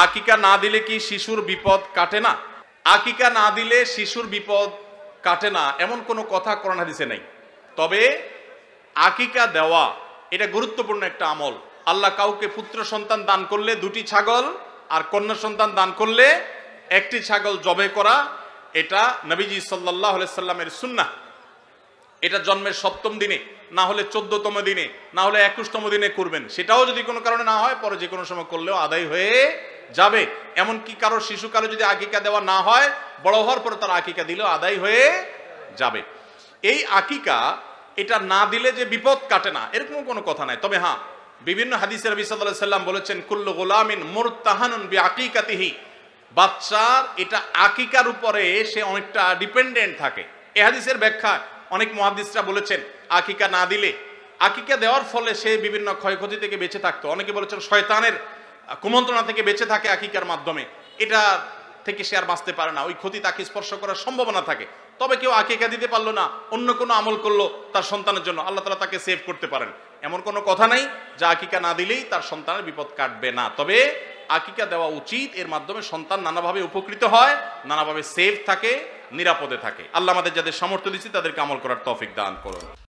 আকিকা না দিলে কি শিশুর বিপদ কাটে না? আকিকা না দিলে শিশুর বিপদ কাটে না এমন কোনো কথা কোরআন হাদিসে নেই। তবে আকিকা দেওয়া এটা গুরুত্বপূর্ণ একটা আমল। আল্লাহ কাউকে পুত্র সন্তান দান করলে 2টি ছাগল, আর কন্যা সন্তান দান করলে 1টি ছাগল জবে করা, এটা নবীজি সাল্লাল্লাহু আলাইহি সাল্লামের সুন্নাহ। এটা জন্মের 7ম দিনে, না হলে 14তম দিনে, না হলে 21তম দিনে করবেন। সেটাও যদি কোনো কারণে না হয় পরে যে কোনো সময় করলেও আদায় হয়ে যাবে। এমনকি কারো শিশুকালে যদি আকিকা দেওয়া না হয়, বড় হওয়ার পরে তার আকিকা দিলেও আদায় হয়ে যাবে। এই আকিকা এটা না দিলে যে বিপদ কাটে না এরকম কোনো কথা নাই। তবে হ্যাঁ, বিভিন্ন হাদিসে নবী সাল্লাল্লাহু আলাইহি সাল্লাম বলেছেন, কুল্লু গুলামিন মুরতাহানুন বিআকিকাতিহি, বাচ্চার এটা আকিকার উপরে সে অনেকটা ডিপেন্ডেন্ট থাকে। এই হাদিসের ব্যাখ্যা অনেক মুহাদ্দিসরা বলেছেন, আকিকা না দিলে, আকিকা দেওয়ার ফলে সে বিভিন্ন ক্ষয়ক্ষতি থেকে বেঁচে থাকতো। অনেকে বলেছেন শয়তানের কুমন্ত্রণা থেকে বেঁচে থাকে আকিকার মাধ্যমে, এটা থেকে সে আর বাঁচতে পারে না, ওই ক্ষতি তাকে স্পর্শ করার সম্ভাবনা থাকে। তবে কেউ আকিকা দিতে পারলো না, অন্য কোনো আমল করলো তার সন্তানের জন্য, আল্লাহ তাআলা তাকে সেভ করতে পারেন। এমন কোনো কথা নাই যে আকিকা না দিলেই তার সন্তানের বিপদ কাটবে না। তবে আকিকা দেওয়া উচিত, এর মাধ্যমে সন্তান নানাভাবে উপকৃত হয়, নানাভাবে সেভ থাকে, নিরাপদে থাকে। আল্লাহ আমাদের যাদের সামর্থ্য দিচ্ছে তাদেরকে আমল করার তৌফিক দান করুন।